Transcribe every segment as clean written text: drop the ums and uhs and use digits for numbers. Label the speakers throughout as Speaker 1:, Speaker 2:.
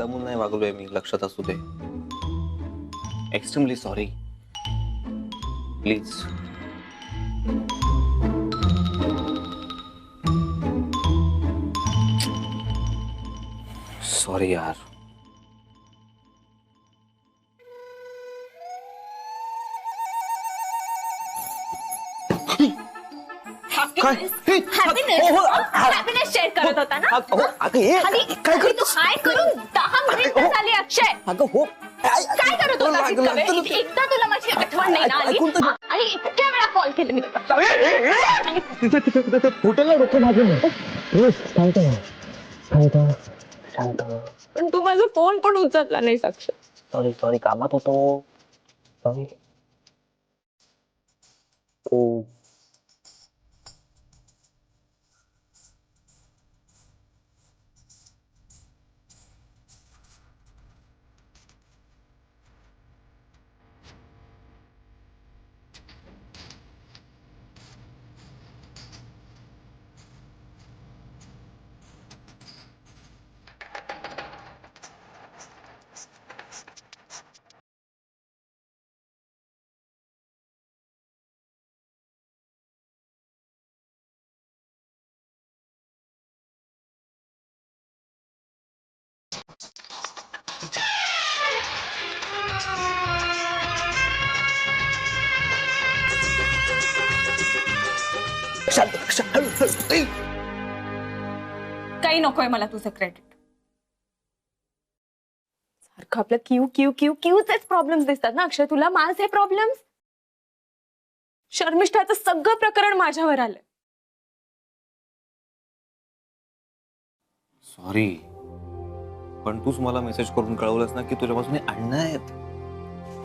Speaker 1: अनमूल नाही वागलोय मी, लक्षात असू दे. Extremely sorry. प्लीज. सॉरी यार.
Speaker 2: हॅपीनेस शेअर करत होता ना. आणि तू हाय करून 10 मिनिटं झाली अक्षय. काय करत होता इतका वेळ? एकदा तुला माझी आठवण नाही ना आली? आणि इतक्या वेळा कॉल केले मी तुला. पण तू माझा फोन पण उचलला नाही अक्षय.
Speaker 1: सॉरी सॉरी, कामात होतो. सॉरी. ओ
Speaker 2: काही नकोय मला तुझं क्रेडिट. सारखं आपलं क्यू क्यू क्यू क्यूचेच प्रॉब्लेम्स दिसतात ना अक्षय तुला. माझे प्रॉब्लेम्स, शर्मिष्ठाचं सगळं प्रकरण माझ्यावर आलंय.
Speaker 1: सॉरी, पण तूच मला मेसेज करून कळवलंस ना की तुझ्यापासून अण्णा आहेत.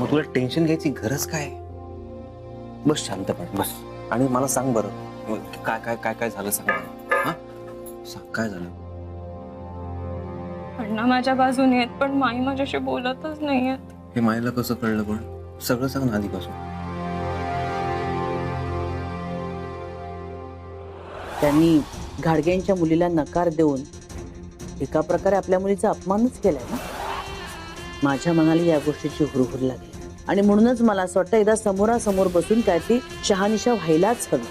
Speaker 1: मग तुला टेन्शन घ्यायची गरज काय? बस शांत पड, बस. आणि मला सांग बरं, काय काय काय काय झालं सांग बरं. हा सांग, काय झालं?
Speaker 2: अण्णा माझ्या बाजूने आहेत पण माई माझ्याशी बोलतच नाहीयेत.
Speaker 1: हे मायला कसं कळलं? पण सगळं सांग ना आधीपासून.
Speaker 3: त्यांनी घाडग्यांच्या मुलीला नकार देऊन एका प्रकारे आपल्या मुलीचा अपमानच केलाय ना. माझ्या मनाला या गोष्टीची हुरहुर लागली आणि म्हणूनच मला असं वाटतं एकदा समोरासमोर बसून काय ती शहानिशा व्हायलाच हवी.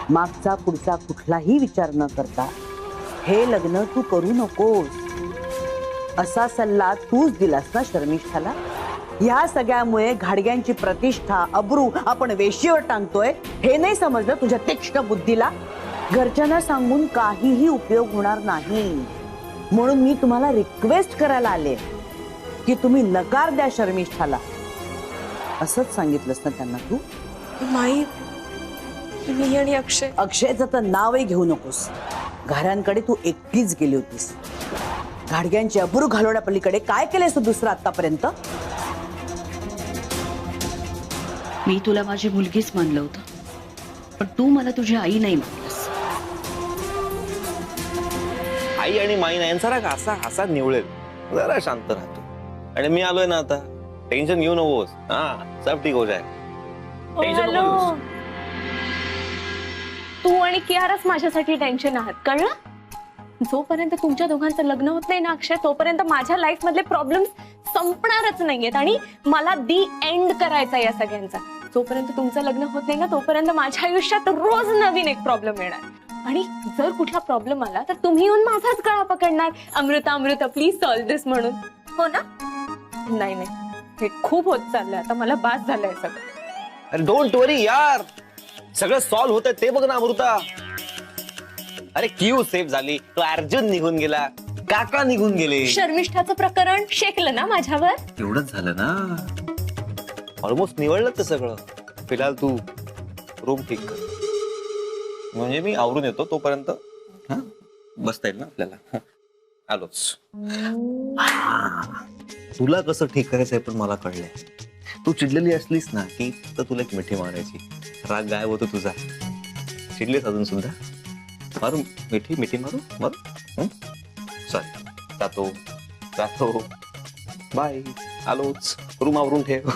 Speaker 3: मागचा पुढचा कुठलाही विचार न करता हे लग्न तू करू नकोस असा सल्ला तूच दिलास ना शर्मिष्ठाला. या सगळ्यामुळे घाडग्यांची प्रतिष्ठा, अब्रू आपण वेशीवर टांगतोय हे नाही समजलं तुझ्या तीक्ष्ण बुद्धीला. घरच्यांना सांगून काहीही उपयोग होणार नाही. म्हणून मी तुम्हाला रिक्वेस्ट करायला आले की तुम्ही नकार द्या शर्मिष्ठाला. असंच सांगितलंस ना त्यांना तू?
Speaker 2: माई, मी आणि अक्षय.
Speaker 3: अक्षयचं तर नावही घेऊ नकोस. घरांकडे तू एकटीच गेली होतीस. घाडग्यांची अब्रू घालवण्यापलीकडे काय केलेस तू दुसरं आतापर्यंत? मी तुला माझी मुलगीच मानलं होतं पण तू मला तुझी आई नाही मानलंस.
Speaker 1: आई आणि माई नाही सारा असा असा निवळेल. जरा शांत राहतो. आणि मी आलोय ना आता, टेन्शन घेऊ नकोस. हा, सब ठीक हो जाए. टेन्शन नको घेऊस.
Speaker 2: तू आणि कियाराच माझ्यासाठी टेन्शन आहात, कळलं? जोपर्यंत तुमच्या दोघांचं लग्न होत नाही ना अक्षय, तोपर्यंत माझ्या लाईफ मधले प्रॉब्लेम्स संपणारच नाहीयेत. आणि मला दी एंड करायचा या सगळ्यांचा. जोपर्यंत तुमचं लग्न होत नाही ना तोपर्यंत माझ्या आयुष्यात रोज नवीन एक प्रॉब्लेम येणार. आणि जर कुठला प्रॉब्लेम आला तर तुम्ही येऊन माझाच गळा पकडणार, अमृता अमृता प्लीज सॉल्व दिस म्हणून. हो ना? नाही नाही, हे खूप होत चाललंय आता. मला बास झालंय सगळं.
Speaker 1: अरे डोंट वरी यार, सगळं सॉल्व्ह होतंय ते बघ ना अमृता. अरे क्यू सेफ झाली, तो अर्जुन निघून गेला, काका निघून गेले,
Speaker 2: शर्मिष्ठाचं प्रकरण शेकलं ना माझ्यावर.
Speaker 1: एवढंच झालं ना. ऑलमोस्ट निवडलं तर सगळं. फिलहाल तू रूम ठीक कर, म्हणजे मी आवरून येतो तोपर्यंत. हा, बसता येईल ना आपल्याला. आलोच. तुला कसं ठीक करायचंय पण मला कळलंय. तू चिडलेली असलीस ना की तर तुला एक मिठी मारायची, राग गायब होतो तुझा. चिडलीस अजून सुद्धा? मारू मिठी, मिठी मारू मारू. सॉरी, जातो जातो, बाय. आलोच. रूम आवरून ठेव.